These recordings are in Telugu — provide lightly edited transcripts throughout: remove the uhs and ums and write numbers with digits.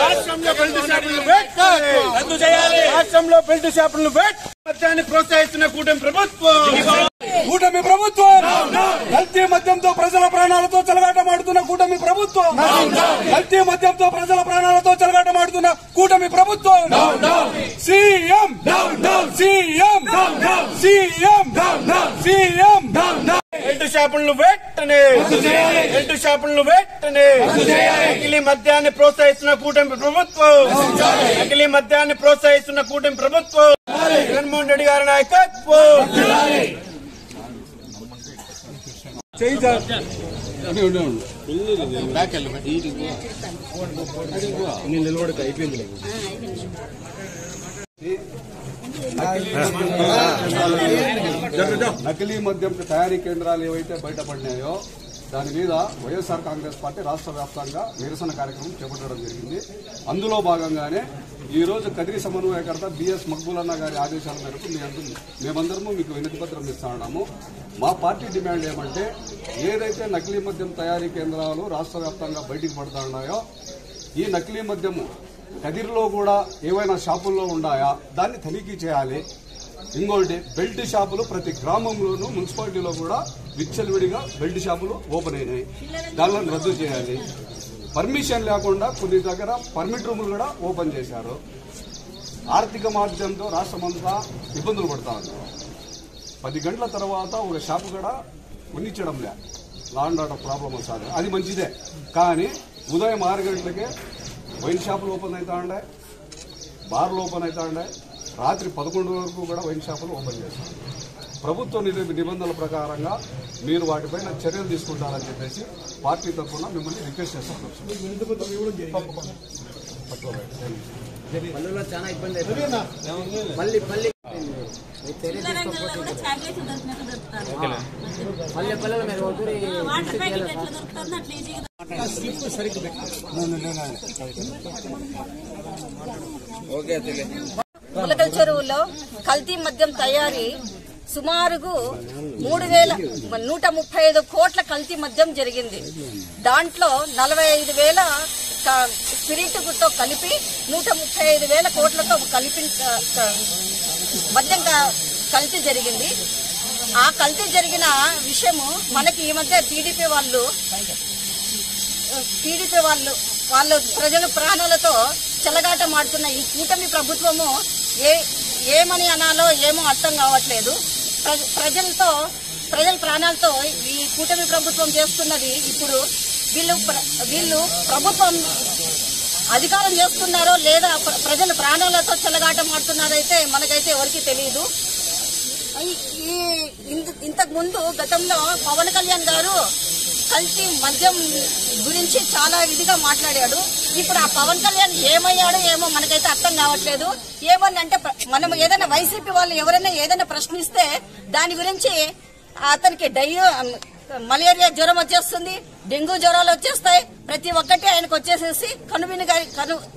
రాష్ట్రంలో బెల్ట్ షాపులను మద్యాన్ని ప్రోత్సహిస్తున్న కూటమి ప్రభుత్వం కల్తీ మద్యంతో ప్రజల ప్రాణాలతో చెలగాటమాడుతున్న కూటమి ప్రభుత్వం కల్తీ మద్యంతో ప్రజల ప్రాణాలతో చెలగాటమాడుతున్న కూటమి ప్రభుత్వం సీఎం బెల్ట్ షాపులను వెంటనే నకిలీ మద్యాన్ని ప్రోత్సహిస్తున్న కూటమి ప్రభుత్వం జగన్మోహన్ రెడ్డి గారి నాయకత్వం నకిలీ మద్యం తయారీ కేంద్రాలు ఏవైతే బయటపడినాయో దాని మీద వైఎస్ఆర్ కాంగ్రెస్ పార్టీ రాష్ట్ర వ్యాప్తంగా నిరసన కార్యక్రమం చేపట్టడం జరిగింది. అందులో భాగంగానే ఈ రోజు కదిరి సమన్వయకర్త బిఎస్ మక్బూల్ అన్న గారి ఆదేశాల మేరకు మేమందరము మీకు వినతి పత్రం ఇస్తున్నాము. మా పార్టీ డిమాండ్ ఏమంటే ఏదైతే నకిలీ మద్యం తయారీ కేంద్రాలు రాష్ట్ర వ్యాప్తంగా బయటికి పడుతున్నాయో ఈ నకిలీ మద్యము కదిరిలో కూడా ఏవైనా షాపుల్లో ఉన్నాయా దాన్ని తనిఖీ చేయాలి. ఇంకోటి బెల్ట్ షాపులు ప్రతి గ్రామంలోనూ మున్సిపాలిటీలో కూడా విచ్చలవిడిగా బెల్ట్ షాపులు ఓపెన్ అయినాయి, దానిని రద్దు చేయాలి. పర్మిషన్ లేకుండా కొన్ని దగ్గర పర్మిట్ రూములు కూడా ఓపెన్ చేశారు. ఆర్థిక మాధ్యంతో రాష్ట్రమంతా ఇబ్బందులు పడతా ఉన్నారు. 10 గంటల తర్వాత ఒక షాపు కూడా కొనిచ్చడం లే, లా అండ్ ఆర్డర్ ప్రాబ్లం వస్తుంది. అది మంచిదే, కానీ ఉదయం 6 గంటలకే వైన్ షాపులు ఓపెన్ అవుతా ఉండే, బార్లు ఓపెన్ అవుతా ఉండే, రాత్రి 11 వరకు కూడా వైన్ షాపులు ఓపెన్ చేస్తారు. ప్రభుత్వ నిబంధనల ప్రకారంగా మీరు వాటిపైన చర్యలు తీసుకుంటారని చెప్పేసి పార్టీ తరఫున మిమ్మల్ని రిక్వెస్ట్ చేస్తాం. ములకల్ చెరువులో కల్తీ మద్యం తయారీ సుమారుగా 3,135 కోట్ల కల్తీ మద్యం జరిగింది. దాంట్లో 45,000 స్పిరిట్తో కలిపి 135,000 కోట్లతో కలిపి మద్యం కల్తీ జరిగింది. ఆ కల్తీ జరిగిన విషయము మనకి ఈ మధ్య టీడీపీ వాళ్ళు ప్రజల ప్రాణాలతో చెలగాటమాడుతున్న ఈ కూటమి ప్రభుత్వము ఏమని అనాలో ఏమో అర్థం కావట్లేదు. ప్రజల ప్రాణాలతో ఈ కూటమి ప్రభుత్వం చేస్తున్నది. ఇప్పుడు వీళ్ళు ప్రభుత్వం అధికారం చేస్తున్నారో లేదా ప్రజల ప్రాణాలతో చెలగాటమాడుతున్నారో అయితే మనకైతే ఎవరికి తెలియదు. ఇంతకు ముందు గతంలో పవన్ కళ్యాణ్ గారు కల్తీ మద్యం గురించి చాలా ఇదిగా మాట్లాడాడు. ఇప్పుడు ఆ పవన్ కళ్యాణ్ ఏమయ్యాడో ఏమో మనకైతే అర్థం కావట్లేదు. ఏమని అంటే మనం ఏదైనా వైసీపీ వాళ్ళు ఎవరైనా ఏదైనా ప్రశ్నిస్తే దాని గురించి అతనికి మలేరియా జ్వరం వచ్చేస్తుంది, డెంగ్యూ జ్వరాలు వచ్చేస్తాయి, ప్రతి ఒక్కటి ఆయనకు వచ్చేసేసి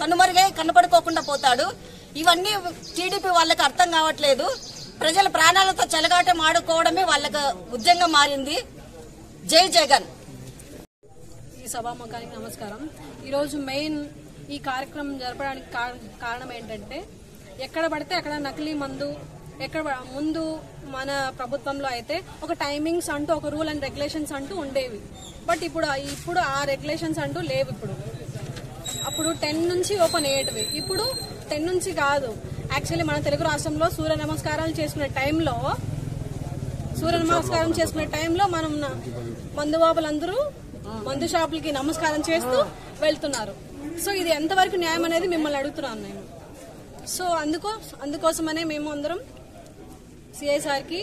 కనుమరుగై కనపడుకోకుండా పోతాడు. ఇవన్నీ టీడీపీ వాళ్ళకి అర్థం కావట్లేదు. ప్రజల ప్రాణాలతో చెలగాటం ఆడుకోవడమే వాళ్ళకు ఉద్యంగా మారింది. జై జగన్. ఈ సభాముఖానికి నమస్కారం. ఈరోజు మెయిన్ ఈ కార్యక్రమం జరపడానికి కారణం ఏంటంటే ఎక్కడ పడితే అక్కడ నకిలీ మందు, ముందు మన ప్రభుత్వంలో అయితే ఒక టైమింగ్స్ అంటూ ఒక రూల్ అండ్ రెగ్యులేషన్స్ అంటూ ఉండేవి. బట్ ఇప్పుడు ఆ రెగ్యులేషన్స్ అంటూ లేవు. అప్పుడు 10 నుంచి ఓపెన్ అయ్యేటివి, ఇప్పుడు 10 నుంచి కాదు. యాక్చువల్లీ మన తెలుగు రాష్ట్రంలో సూర్య నమస్కారం చేసుకునే టైంలో మనం మందు బాబులందరూ మందు షాపులకి నమస్కారం చేస్తూ వెళ్తున్నారు. సో ఇది ఎంతవరకు న్యాయం అనేది మిమ్మల్ని అడుగుతున్నాను నేను. సో అందుకోసమనే మేము అందరం సిఐ సార్కి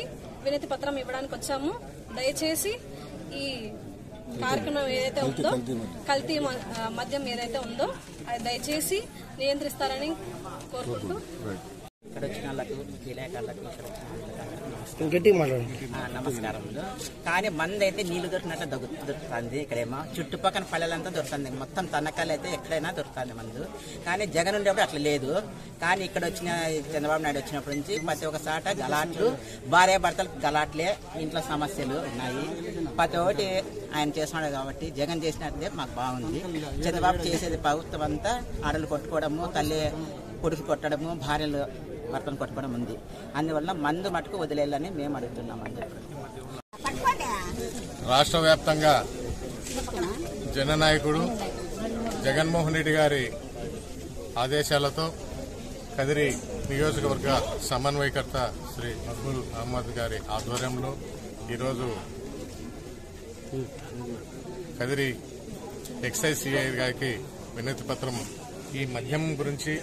వినతి పత్రం ఇవ్వడానికి వచ్చాము. దయచేసి ఈ కార్యక్రమం ఏదైతే ఉందో, కల్తీ మద్యం ఏదైతే ఉందో అది దయచేసి నియంత్రిస్తారని కోరుకుంటూ నమస్కారములు. కానీ మంది అయితే నీళ్లు దొరికినట్టు దొరుకుతుంది. ఇక్కడేమో చుట్టుపక్కల పల్లెలంతా దొరుకుతుంది. మొత్తం తనకాలు అయితే ఎక్కడైనా దొరుకుతుంది మందు. కానీ జగన్ ఉండేప్పుడు అట్లా లేదు. కానీ ఇక్కడ వచ్చిన చంద్రబాబు నాయుడు వచ్చినప్పటి నుంచి ప్రతి ఒక్క చాట గలాట్లు, భార్య భర్తలకు గలాట్లే, ఇంట్లో సమస్యలు ఉన్నాయి. ప్రతి ఒక్కటి ఆయన చేస్తున్నాడు కాబట్టి జగన్ చేసినట్టే మాకు బాగుంది. చంద్రబాబు చేసేది ప్రభుత్వం అంతా ఆడలు కొట్టుకోవడము, తల్లి కొడుకు కొట్టడము, భార్యలు భర్తను కొట్టుకోవడం ఉంది. అందువల్ల మందు మటుకు వదిలేయాలని మేము అడుగుతున్నామని చెప్పి రాష్ట్ర వ్యాప్తంగా జననాయకుడు జగన్మోహన్ రెడ్డి గారి ఆదేశాలతో కదిరి నియోజకవర్గ సమన్వయకర్త శ్రీ మక్బూల్ అహ్మద్ గారి ఆధ్వర్యంలో ఈరోజు కదిరి ఎక్సైజ్ సిఐ గారికి వినతి పత్రం ఈ మద్యం గురించి,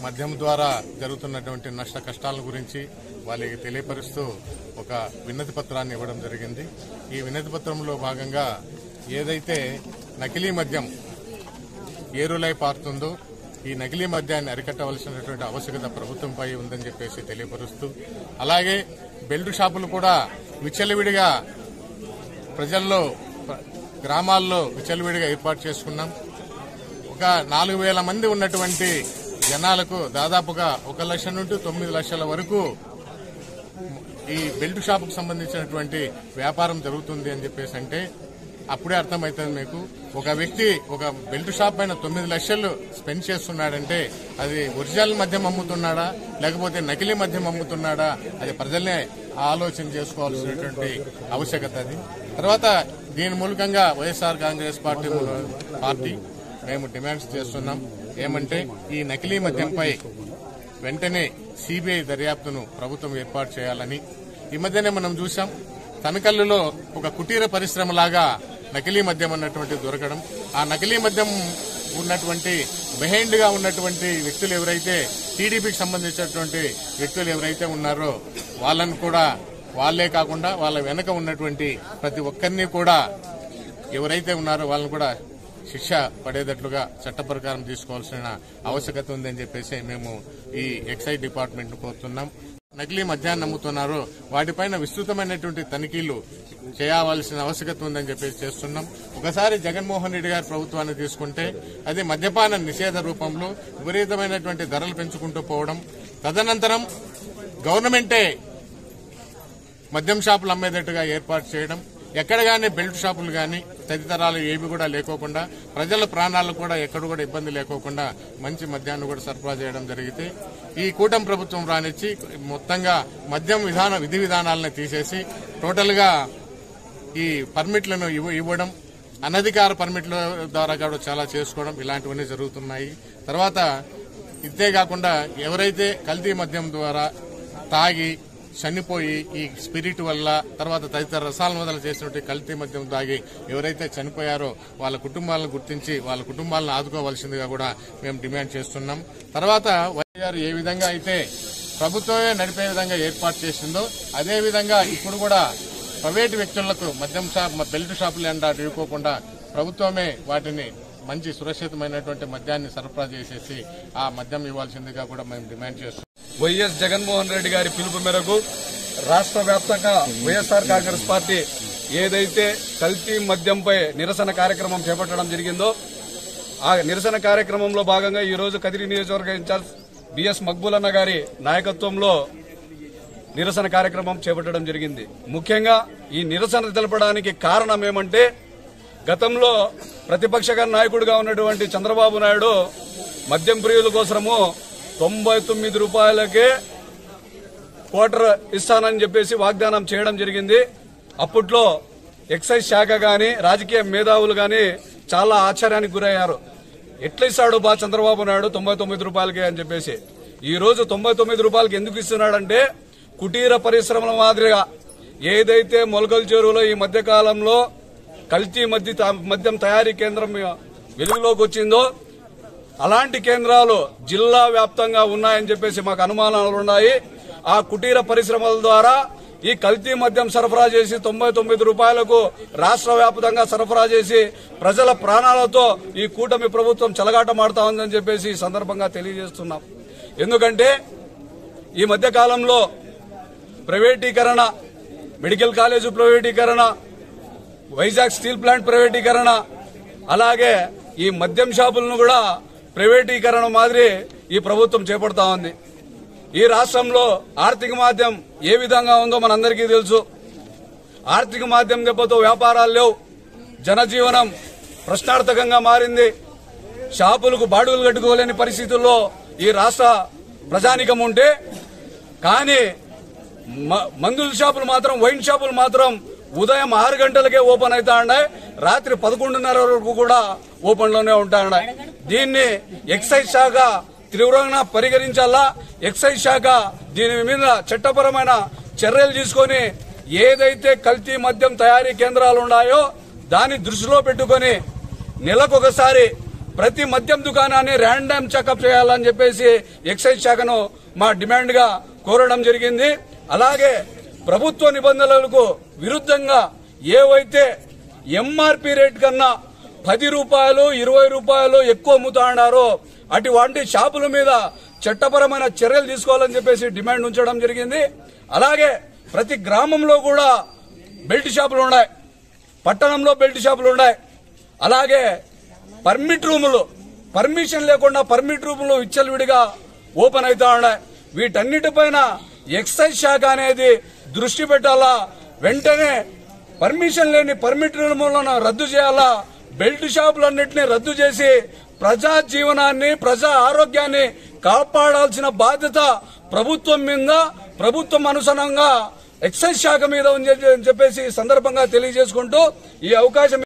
మద్యం ద్వారా జరుగుతున్నటువంటి నష్ట కష్టాల గురించి వాళ్ళకి తెలియపరుస్తూ ఒక వినతి పత్రాన్ని ఇవ్వడం జరిగింది. ఈ వినతి పత్రంలో భాగంగా ఏదైతే నకిలీ మద్యం ఏరులై పారుతుందో ఈ నకిలీ మద్యాన్ని అరికట్టవలసినటువంటి ఆవశ్యకత ప్రభుత్వంపై ఉందని చెప్పేసి తెలియపరుస్తూ, అలాగే బెల్ట్ షాపులు కూడా విచ్చలవిడిగా ప్రజల్లో, గ్రామాల్లో విచ్చలవిడిగా ఏర్పాటు చేసుకున్నాం. ఒక 4,000 మంది ఉన్నటువంటి జనాలకు దాదాపుగా 1 లక్ష నుండి 9 లక్షల వరకు ఈ బెల్ట్ షాపుకు సంబంధించినటువంటి వ్యాపారం జరుగుతుంది అని చెప్పేసి అంటే అప్పుడే అర్థమవుతుంది మీకు. ఒక వ్యక్తి ఒక బెల్ట్ షాప్ పైన 9 లక్షలు స్పెండ్ చేస్తున్నాడంటే అది ఒరిజినల్ మద్యం అమ్ముతున్నాడా లేకపోతే నకిలీ మద్యం అమ్ముతున్నాడా, అది ప్రజల్నే ఆలోచన చేసుకోవాల్సినటువంటి ఆవశ్యకత అది. తర్వాత దీని మూలకంగా వైఎస్ఆర్ కాంగ్రెస్ పార్టీ మేము డిమాండ్స్ చేస్తున్నాం. ఏమంటే ఈ నకిలీ మద్యంపై వెంటనే సిబిఐ దర్యాప్తును ప్రభుత్వం ఏర్పాటు చేయాలని. ఈ మధ్యనే మనం చూసాం, తనకల్లులో ఒక కుటీర పరిశ్రమలాగా నకిలీ మద్యం అన్నటువంటి దొరకడం. ఆ నకిలీ మద్యం ఉన్నటువంటి బిహైండ్ గా ఉన్నటువంటి వ్యక్తులు ఎవరైతే టీడీపీకి సంబంధించినటువంటి వ్యక్తులు ఎవరైతే ఉన్నారో వాళ్ళను కూడా, వాళ్లే కాకుండా వాళ్ళ వెనక ఉన్నటువంటి ప్రతి ఒక్కరిని కూడా ఎవరైతే ఉన్నారో వాళ్ళని కూడా శిక్ష పడేటట్లుగా చట్ట ప్రకారం తీసుకోవాల్సిన ఆవశ్యకత ఉందని చెప్పేసి మేము ఈ ఎక్సైజ్ డిపార్ట్మెంట్ ను కోరుతున్నాం. నకిలీ మద్యాన్ని అమ్ముతున్నారో వాటిపైన విస్తృతమైనటువంటి తనిఖీలు చేయవలసిన ఆవశ్యకత ఉందని చెప్పేసి చేస్తున్నాం. ఒకసారి జగన్మోహన్ రెడ్డి గారి ప్రభుత్వాన్ని తీసుకుంటే అది మద్యపాన నిషేధ రూపంలో విపరీతమైనటువంటి ధరలు పెంచుకుంటూ పోవడం, తదనంతరం గవర్నమెంటే మద్యం షాపులు అమ్మేటట్టుగా ఏర్పాటు చేయడం, ఎక్కడ గానీ బెల్ట్ షాపులు గానీ తదితరాలు ఏవి కూడా లేకోకుండా ప్రజల ప్రాణాలకు కూడా ఎక్కడ కూడా ఇబ్బంది లేకోకుండా మంచి మద్యాన్ని కూడా సరఫరా చేయడం జరిగితే ఈ కూటమి ప్రభుత్వం రానిచ్చి మొత్తంగా మద్యం విధి విధానాలను తీసేసి టోటల్ గా ఈ పర్మిట్లను ఇవ్వడం, అనధికార పర్మిట్ల ద్వారా కూడా చాలా చేసుకోవడం ఇలాంటివన్నీ జరుగుతున్నాయి. తర్వాత ఇంతేకాకుండా ఎవరైతే కల్తీ మద్యం ద్వారా తాగి చనిపోయి ఈ స్పిరిట్ వల్ల తర్వాత తదితర రసాలను వదల చేసినట్టు కల్తీ మద్యం తాగి ఎవరైతే చనిపోయారో వాళ్ళ కుటుంబాలను గుర్తించి వాళ్ళ కుటుంబాలను ఆదుకోవాల్సిందిగా కూడా మేము డిమాండ్ చేస్తున్నాం. తర్వాత వైఎస్ఆర్ ఏ విధంగా అయితే ప్రభుత్వమే నడిపే విధంగా ఏర్పాటు చేసిందో అదే విధంగా ఇప్పుడు కూడా ప్రైవేటు వ్యక్తులకు మద్యం షాప్, బెల్ట్ షాపులు ఇవ్వకోకుండా ప్రభుత్వమే వాటిని మంచి సురక్షితమైనటువంటి మద్యాన్ని సరఫరా చేసేసి ఆ మద్యం ఇవ్వాల్సిందిగా కూడా మేము డిమాండ్ చేస్తున్నాం. వైఎస్ జగన్మోహన్ రెడ్డి గారి పిలుపు మేరకు రాష్ట్ర వ్యాప్తంగా వైఎస్ఆర్ కాంగ్రెస్ పార్టీ ఏదైతే కల్తీ మద్యంపై నిరసన కార్యక్రమం చేపట్టడం జరిగిందో ఆ నిరసన కార్యక్రమంలో భాగంగా ఈ రోజు కదిరి నియోజకవర్గ ఇన్ఛార్జ్ బిఎస్ మక్బూల్ అన్న గారి నాయకత్వంలో నిరసన కార్యక్రమం చేపట్టడం జరిగింది. ముఖ్యంగా ఈ నిరసన తెలపడానికి కారణం ఏమంటే గతంలో ప్రతిపక్ష నాయకుడిగా ఉన్నటువంటి చంద్రబాబు నాయుడు మద్యం ప్రియుల కోసము 99 రూపాయలకే క్వార్టర్ ఇస్తానని చెప్పేసి వాగ్దానం చేయడం జరిగింది. అప్పట్లో ఎక్సైజ్ శాఖ గాని రాజకీయ మేధావులు గాని చాలా ఆశ్చర్యానికి గురయ్యారు. ఎట్లా ఇస్తాడు చంద్రబాబు నాయుడు 99 రూపాయలకే అని చెప్పేసి. ఈ రోజు 99 రూపాయలకి ఎందుకు ఇస్తున్నాడంటే కుటీర పరిశ్రమల మాదిరిగా ఏదైతే మొలకల చెరువులో ఈ మధ్య కాలంలో కల్తీ మద్యం తయారీ కేంద్రం వెలుగులోకి వచ్చిందో అలాంటి కేంద్రాలు జిల్లా వ్యాప్తంగా ఉన్నాయని చెప్పేసి మాకు అనుమానాలు ఉన్నాయి. ఆ కుటీర పరిశ్రమల ద్వారా ఈ కల్తీ మద్యం సరఫరా చేసి 99 రూపాయలకు రాష్ట్ర వ్యాప్తంగా సరఫరా చేసి ప్రజల ప్రాణాలతో ఈ కూటమి ప్రభుత్వం చెలగాటమాడుతా ఉందని చెప్పేసి ఈ సందర్భంగా తెలియజేస్తున్నాం. ఎందుకంటే ఈ మధ్య కాలంలో ప్రైవేటీకరణ, మెడికల్ కాలేజీ ప్రైవేటీకరణ, వైజాగ్ స్టీల్ ప్లాంట్ ప్రైవేటీకరణ, అలాగే ఈ మద్యం షాపులను కూడా ప్రైవేటీకరణ మాదిరి ఈ ప్రభుత్వం చేపడతా ఉంది. ఈ రాష్ట్రంలో ఆర్థిక మాధ్యం ఏ విధంగా ఉందో మనందరికీ తెలుసు. ఆర్థిక మాధ్యం దెబ్బతో వ్యాపారాలు లేవు, జనజీవనం ప్రశ్నార్థకంగా మారింది. షాపులకు బాడుగులు కట్టుకోలేని పరిస్థితుల్లో ఈ రాష్ట్ర ప్రజానికం ఉంటే, కానీ మందుల షాపులు మాత్రం, వైన్ షాపులు మాత్రం ఉదయం 6 గంటలకే ఓపెన్ అవుతా ఉన్నాయి, రాత్రి 11:30 వరకు కూడా ఓపెన్ లోనే ఉంటా ఉన్నాయి. దీన్ని ఎక్సైజ్ శాఖ తీవ్రంగా పరిగణించాలా. ఎక్సైజ్ శాఖ దీని మీద చట్టపరమైన చర్యలు తీసుకొని ఏదైతే కల్తీ మద్యం తయారీ కేంద్రాలు ఉన్నాయో దాన్ని దృష్టిలో పెట్టుకుని నెలకొకసారి ప్రతి మద్యం దుకాణాన్ని ర్యాండమ్ చెకప్ చేయాలని చెప్పేసి ఎక్సైజ్ శాఖను మా డిమాండ్ గా కోరడం జరిగింది. అలాగే ప్రభుత్వ నిబంధనలకు విరుద్ధంగా ఏవైతే ఎంఆర్పీ రేట్ కన్నా 10 రూపాయలు 20 రూపాయలు ఎక్కువ అమ్ముతాడారో అటువంటి షాపుల మీద చట్టపరమైన చర్యలు తీసుకోవాలని చెప్పేసి డిమాండ్ ఉంచడం జరిగింది. అలాగే ప్రతి గ్రామంలో కూడా బెల్ట్ షాపులు ఉన్నాయి, పట్టణంలో బెల్ట్ షాపులు ఉన్నాయి. అలాగే పర్మిట్ రూములు, పర్మిషన్ లేకుండా పర్మిట్ రూములు విచ్చలవిడిగా ఓపెన్ అవుతా ఉన్నాయి. వీటన్నిటిపైన ఎక్సైజ్ శాఖ అనేది దృష్టి పెట్టాలా. వెంటనే పర్మిషన్ లేని పర్మిట్ రూములను రద్దు చేయాలా. బెల్ట్ షాపులన్నింటినీ రద్దు చేసి ప్రజా జీవనాన్ని, ప్రజా ఆరోగ్యాన్ని కాపాడాల్సిన బాధ్యత ప్రభుత్వం మీద, ప్రభుత్వం అనుసరంగా ఎక్సైజ్ శాఖ మీద ఉందని చెప్పేసి సందర్భంగా తెలియజేసుకుంటూ ఈ అవకాశం